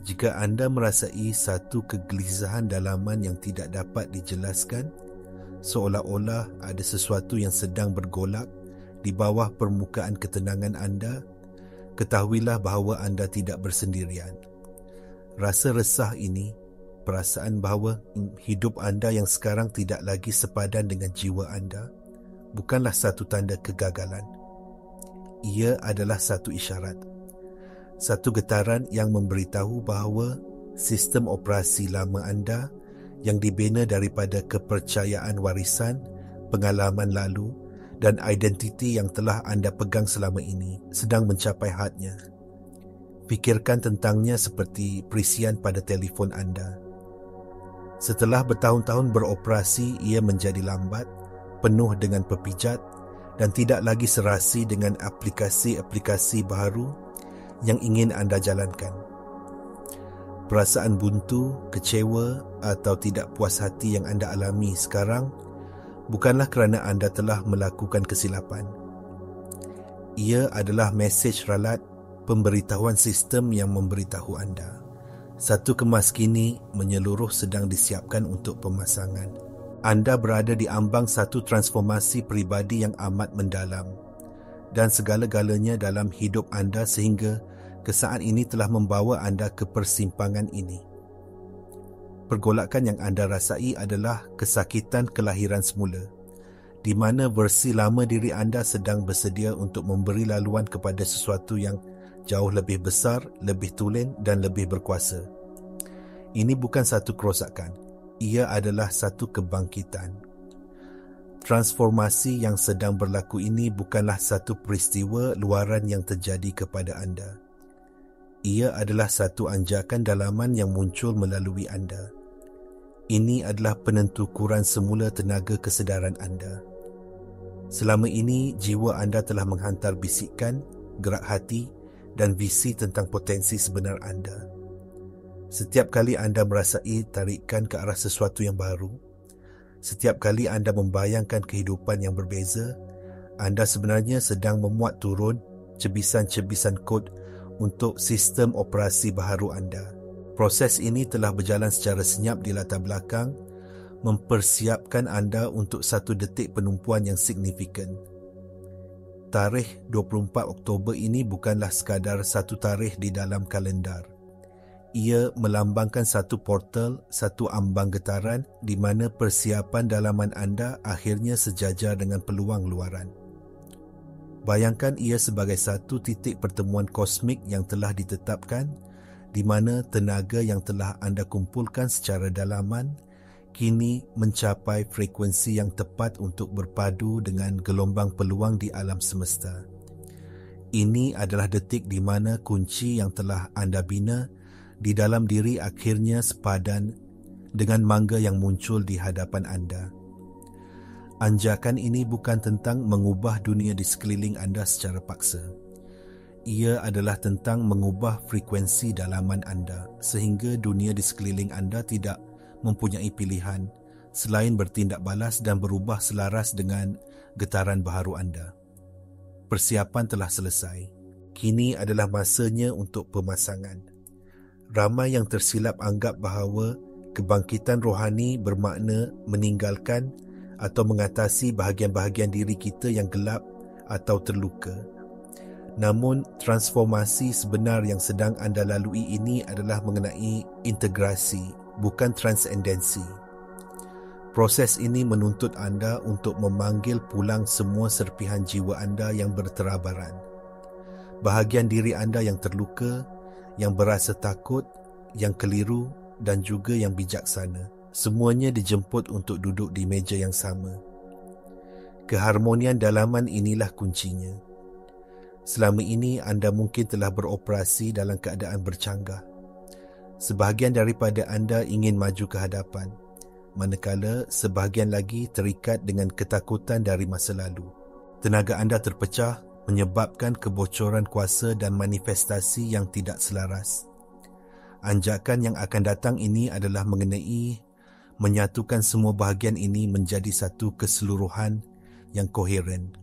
Jika anda merasai satu kegelisahan dalaman yang tidak dapat dijelaskan, seolah-olah ada sesuatu yang sedang bergolak di bawah permukaan ketenangan anda, ketahuilah bahawa anda tidak bersendirian. Rasa resah ini, perasaan bahawa hidup anda yang sekarang tidak lagi sepadan dengan jiwa anda, bukanlah satu tanda kegagalan. Ia adalah satu isyarat, satu getaran yang memberitahu bahawa sistem operasi lama anda yang dibina daripada kepercayaan warisan, pengalaman lalu dan identiti yang telah anda pegang selama ini sedang mencapai hadnya. Fikirkan tentangnya seperti perisian pada telefon anda. Setelah bertahun-tahun beroperasi, ia menjadi lambat, penuh dengan pepijat dan tidak lagi serasi dengan aplikasi-aplikasi baru yang ingin anda jalankan. Perasaan buntu, kecewa atau tidak puas hati yang anda alami sekarang bukanlah kerana anda telah melakukan kesilapan. Ia adalah mesej ralat pemberitahuan sistem yang memberitahu anda satu kemas kini menyeluruh sedang disiapkan untuk pemasangan. Anda berada di ambang satu transformasi peribadi yang amat mendalam dan segala-galanya dalam hidup anda sehingga kesaat ini telah membawa anda ke persimpangan ini. Pergolakan yang anda rasai adalah kesakitan kelahiran semula, di mana versi lama diri anda sedang bersedia untuk memberi laluan kepada sesuatu yang jauh lebih besar, lebih tulen dan lebih berkuasa. Ini bukan satu kerosakan, ia adalah satu kebangkitan. Transformasi yang sedang berlaku ini bukanlah satu peristiwa luaran yang terjadi kepada anda. Ia adalah satu anjakan dalaman yang muncul melalui anda. Ini adalah penentu ukuran semula tenaga kesedaran anda. Selama ini, jiwa anda telah menghantar bisikan, gerak hati dan visi tentang potensi sebenar anda. Setiap kali anda merasai tarikan ke arah sesuatu yang baru, setiap kali anda membayangkan kehidupan yang berbeza, anda sebenarnya sedang memuat turun cebisan-cebisan kod untuk sistem operasi baharu anda. Proses ini telah berjalan secara senyap di latar belakang, mempersiapkan anda untuk satu detik penumpuan yang signifikan. Tarikh 24 Oktober ini bukanlah sekadar satu tarikh di dalam kalendar. Ia melambangkan satu portal, satu ambang getaran di mana persiapan dalaman anda akhirnya sejajar dengan peluang luaran. Bayangkan ia sebagai satu titik pertemuan kosmik yang telah ditetapkan, di mana tenaga yang telah anda kumpulkan secara dalaman kini mencapai frekuensi yang tepat untuk berpadu dengan gelombang peluang di alam semesta. Ini adalah detik di mana kunci yang telah anda bina di dalam diri akhirnya sepadan dengan mangga yang muncul di hadapan anda. Anjakan ini bukan tentang mengubah dunia di sekeliling anda secara paksa. Ia adalah tentang mengubah frekuensi dalaman anda sehingga dunia di sekeliling anda tidak mempunyai pilihan selain bertindak balas dan berubah selaras dengan getaran baharu anda. Persiapan telah selesai. Kini adalah masanya untuk pemasangan. Ramai yang tersilap anggap bahawa kebangkitan rohani bermakna meninggalkan atau mengatasi bahagian-bahagian diri kita yang gelap atau terluka. Namun, transformasi sebenar yang sedang anda lalui ini adalah mengenai integrasi, bukan transendensi. Proses ini menuntut anda untuk memanggil pulang semua serpihan jiwa anda yang berterabaran. Bahagian diri anda yang terluka, yang berasa takut, yang keliru dan juga yang bijaksana. Semuanya dijemput untuk duduk di meja yang sama. Keharmonian dalaman inilah kuncinya. Selama ini anda mungkin telah beroperasi dalam keadaan bercanggah. Sebahagian daripada anda ingin maju ke hadapan, manakala sebahagian lagi terikat dengan ketakutan dari masa lalu. Tenaga anda terpecah, menyebabkan kebocoran kuasa dan manifestasi yang tidak selaras. Anjakan yang akan datang ini adalah mengenai menyatukan semua bahagian ini menjadi satu keseluruhan yang koheren.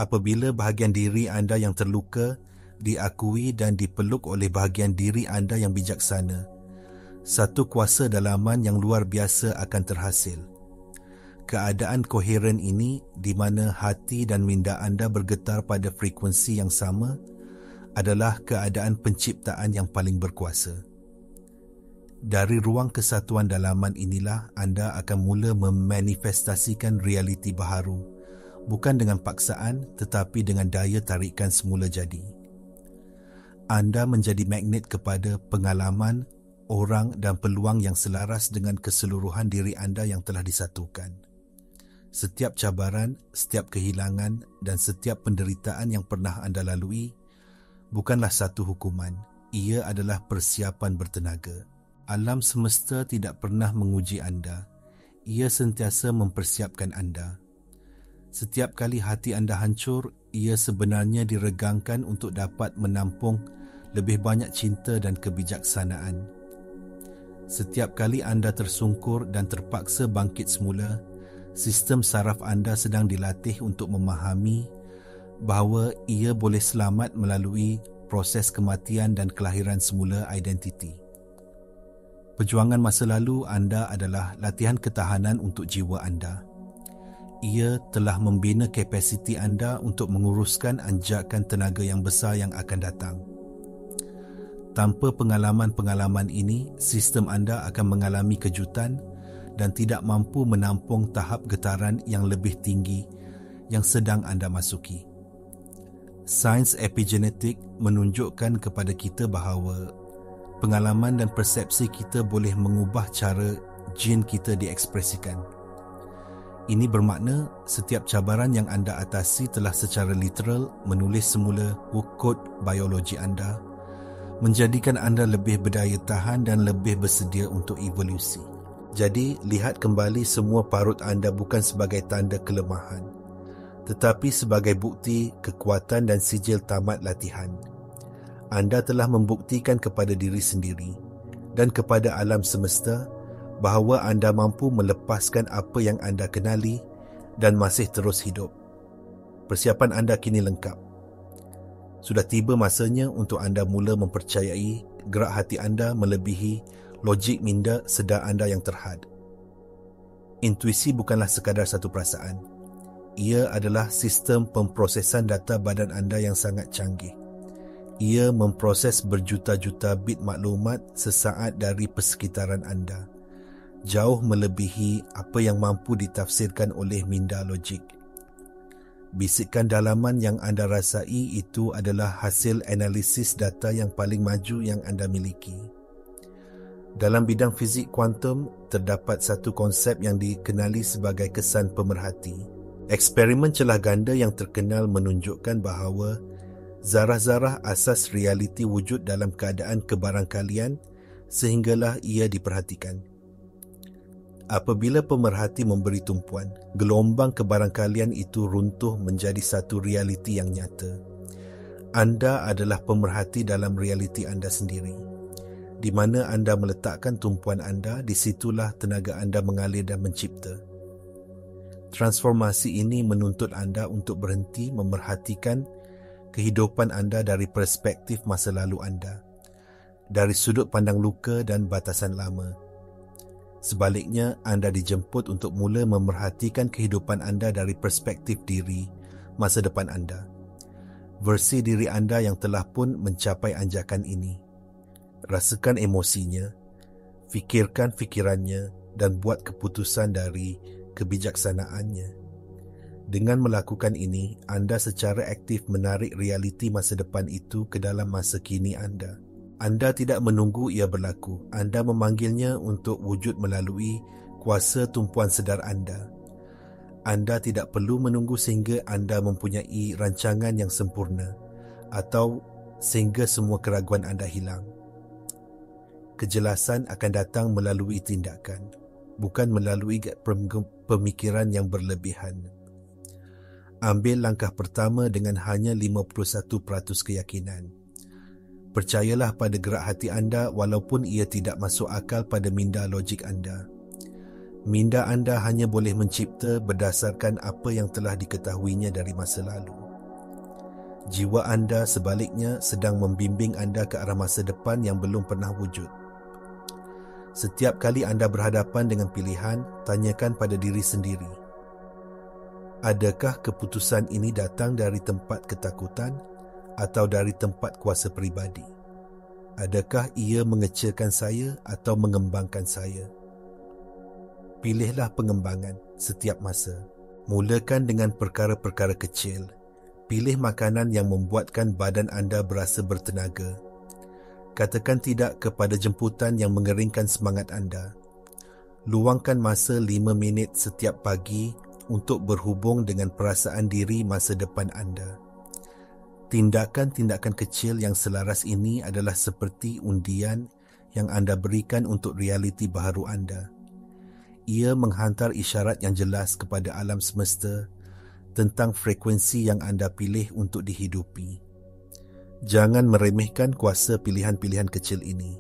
Apabila bahagian diri anda yang terluka diakui dan dipeluk oleh bahagian diri anda yang bijaksana. Satu kuasa dalaman yang luar biasa akan terhasil. Keadaan koheren ini di mana hati dan minda anda bergetar pada frekuensi yang sama adalah keadaan penciptaan yang paling berkuasa. Dari ruang kesatuan dalaman inilah anda akan mula memanifestasikan realiti baharu, bukan dengan paksaan tetapi dengan daya tarikan semula jadi. Anda menjadi magnet kepada pengalaman, orang dan peluang yang selaras dengan keseluruhan diri anda yang telah disatukan. Setiap cabaran, setiap kehilangan dan setiap penderitaan yang pernah anda lalui bukanlah satu hukuman. Ia adalah persiapan bertenaga. Alam semesta tidak pernah menguji anda. Ia sentiasa mempersiapkan anda. Setiap kali hati anda hancur, ia sebenarnya diregangkan untuk dapat menampung lebih banyak cinta dan kebijaksanaan. Setiap kali anda tersungkur dan terpaksa bangkit semula, sistem saraf anda sedang dilatih untuk memahami bahawa ia boleh selamat melalui proses kematian dan kelahiran semula identiti. Perjuangan masa lalu anda adalah latihan ketahanan untuk jiwa anda. Ia telah membina kapasiti anda untuk menguruskan anjakan tenaga yang besar yang akan datang. Tanpa pengalaman-pengalaman ini, sistem anda akan mengalami kejutan dan tidak mampu menampung tahap getaran yang lebih tinggi yang sedang anda masuki. Sains epigenetik menunjukkan kepada kita bahawa pengalaman dan persepsi kita boleh mengubah cara jin kita diekspresikan. Ini bermakna setiap cabaran yang anda atasi telah secara literal menulis semula kod biologi anda, menjadikan anda lebih berdaya tahan dan lebih bersedia untuk evolusi. Jadi, lihat kembali semua parut anda bukan sebagai tanda kelemahan, tetapi sebagai bukti kekuatan dan sijil tamat latihan. Anda telah membuktikan kepada diri sendiri dan kepada alam semesta bahawa anda mampu melepaskan apa yang anda kenali dan masih terus hidup. Persiapan anda kini lengkap. Sudah tiba masanya untuk anda mula mempercayai gerak hati anda melebihi logik minda sedar anda yang terhad. Intuisi bukanlah sekadar satu perasaan. Ia adalah sistem pemprosesan data badan anda yang sangat canggih. Ia memproses berjuta-juta bit maklumat sesaat dari persekitaran anda, jauh melebihi apa yang mampu ditafsirkan oleh minda logik. Bisikan dalaman yang anda rasai itu adalah hasil analisis data yang paling maju yang anda miliki. Dalam bidang fizik kuantum, terdapat satu konsep yang dikenali sebagai kesan pemerhati. Eksperimen celah ganda yang terkenal menunjukkan bahawa zarah-zarah asas realiti wujud dalam keadaan kebarangkalian sehinggalah ia diperhatikan. Apabila pemerhati memberi tumpuan, gelombang kebarangkalian itu runtuh menjadi satu realiti yang nyata. Anda adalah pemerhati dalam realiti anda sendiri. Di mana anda meletakkan tumpuan anda, disitulah tenaga anda mengalir dan mencipta. Transformasi ini menuntut anda untuk berhenti memerhatikan kehidupan anda dari perspektif masa lalu anda, dari sudut pandang luka dan batasan lama. Sebaliknya, anda dijemput untuk mula memerhatikan kehidupan anda dari perspektif diri masa depan anda. Versi diri anda yang telah pun mencapai anjakan ini. Rasakan emosinya, fikirkan fikirannya dan buat keputusan dari kebijaksanaannya. Dengan melakukan ini, anda secara aktif menarik realiti masa depan itu ke dalam masa kini anda. Anda tidak menunggu ia berlaku. Anda memanggilnya untuk wujud melalui kuasa tumpuan sedar anda. Anda tidak perlu menunggu sehingga anda mempunyai rancangan yang sempurna atau sehingga semua keraguan anda hilang. Kejelasan akan datang melalui tindakan, bukan melalui pemikiran yang berlebihan. Ambil langkah pertama dengan hanya 51% keyakinan. Percayalah pada gerak hati anda walaupun ia tidak masuk akal pada minda logik anda. Minda anda hanya boleh mencipta berdasarkan apa yang telah diketahuinya dari masa lalu. Jiwa anda sebaliknya sedang membimbing anda ke arah masa depan yang belum pernah wujud. Setiap kali anda berhadapan dengan pilihan, tanyakan pada diri sendiri, adakah keputusan ini datang dari tempat ketakutan atau dari tempat kuasa peribadi? Adakah ia mengecewakan saya atau mengembangkan saya? Pilihlah pengembangan setiap masa. Mulakan dengan perkara-perkara kecil. Pilih makanan yang membuatkan badan anda berasa bertenaga. Katakan tidak kepada jemputan yang mengeringkan semangat anda. Luangkan masa 5 minit setiap pagi untuk berhubung dengan perasaan diri masa depan anda. Tindakan-tindakan kecil yang selaras ini adalah seperti undian yang anda berikan untuk realiti baharu anda. Ia menghantar isyarat yang jelas kepada alam semesta tentang frekuensi yang anda pilih untuk dihidupi. Jangan meremehkan kuasa pilihan-pilihan kecil ini.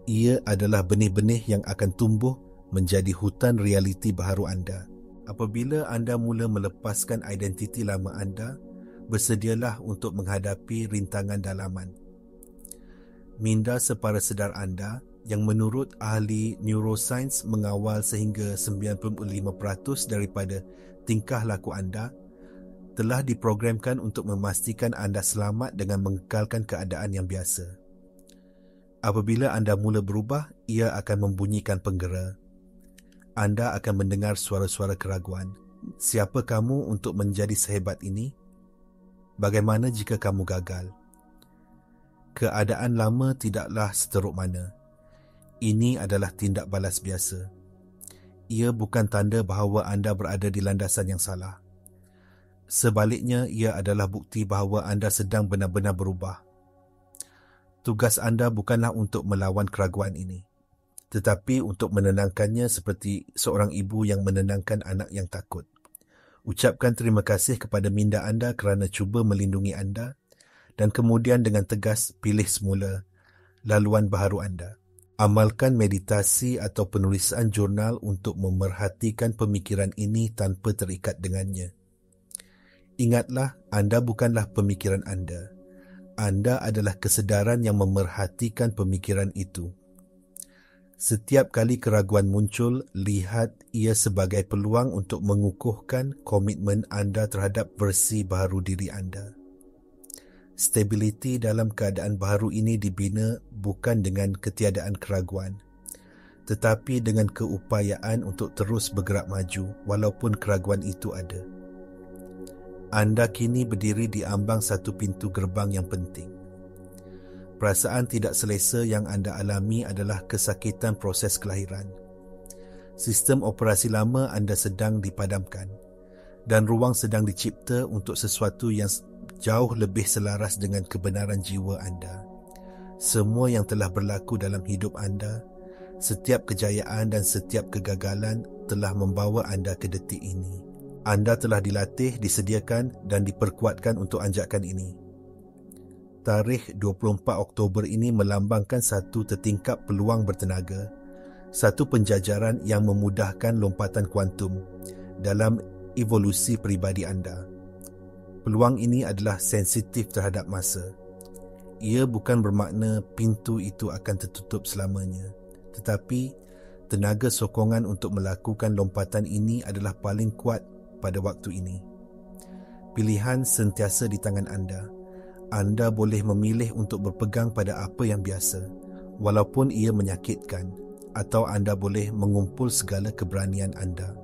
Ia adalah benih-benih yang akan tumbuh menjadi hutan realiti baharu anda. Apabila anda mula melepaskan identiti lama anda, bersedialah untuk menghadapi rintangan dalaman. Minda separa sedar anda yang menurut ahli neuroscience mengawal sehingga 95% daripada tingkah laku anda telah diprogramkan untuk memastikan anda selamat dengan mengekalkan keadaan yang biasa. Apabila anda mula berubah, ia akan membunyikan penggera. Anda akan mendengar suara-suara keraguan. Siapa kamu untuk menjadi sehebat ini? Bagaimana jika kamu gagal? Keadaan lama tidaklah seteruk mana. Ini adalah tindak balas biasa. Ia bukan tanda bahawa anda berada di landasan yang salah. Sebaliknya, ia adalah bukti bahawa anda sedang benar-benar berubah. Tugas anda bukanlah untuk melawan keraguan ini, tetapi untuk menenangkannya seperti seorang ibu yang menenangkan anak yang takut. Ucapkan terima kasih kepada minda anda kerana cuba melindungi anda dan kemudian dengan tegas pilih semula laluan baharu anda. Amalkan meditasi atau penulisan jurnal untuk memerhatikan pemikiran ini tanpa terikat dengannya. Ingatlah, anda bukanlah pemikiran anda. Anda adalah kesedaran yang memerhatikan pemikiran itu. Setiap kali keraguan muncul, lihat ia sebagai peluang untuk mengukuhkan komitmen anda terhadap versi baharu diri anda. Stabiliti dalam keadaan baharu ini dibina bukan dengan ketiadaan keraguan, tetapi dengan keupayaan untuk terus bergerak maju walaupun keraguan itu ada. Anda kini berdiri di ambang satu pintu gerbang yang penting. Perasaan tidak selesa yang anda alami adalah kesakitan proses kelahiran. Sistem operasi lama anda sedang dipadamkan dan ruang sedang dicipta untuk sesuatu yang jauh lebih selaras dengan kebenaran jiwa anda. Semua yang telah berlaku dalam hidup anda, setiap kejayaan dan setiap kegagalan telah membawa anda ke detik ini. Anda telah dilatih, disediakan dan diperkuatkan untuk anjakan ini. Tarikh 24 Oktober ini melambangkan satu tertingkap peluang bertenaga, satu penjajaran yang memudahkan lompatan kuantum dalam evolusi peribadi anda. Peluang ini adalah sensitif terhadap masa. Ia bukan bermakna pintu itu akan tertutup selamanya, tetapi tenaga sokongan untuk melakukan lompatan ini adalah paling kuat pada waktu ini. Pilihan sentiasa di tangan anda. Anda boleh memilih untuk berpegang pada apa yang biasa, walaupun ia menyakitkan, atau anda boleh mengumpul segala keberanian anda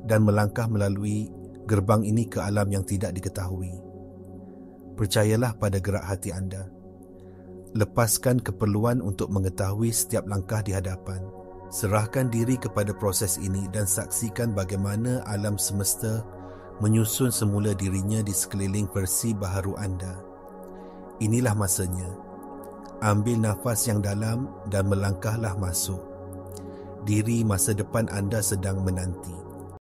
dan melangkah melalui gerbang ini ke alam yang tidak diketahui. Percayalah pada gerak hati anda. Lepaskan keperluan untuk mengetahui setiap langkah di hadapan. Serahkan diri kepada proses ini dan saksikan bagaimana alam semesta menyusun semula dirinya di sekeliling versi baharu anda. Inilah masanya. Ambil nafas yang dalam dan melangkahlah masuk. Diri masa depan anda sedang menanti.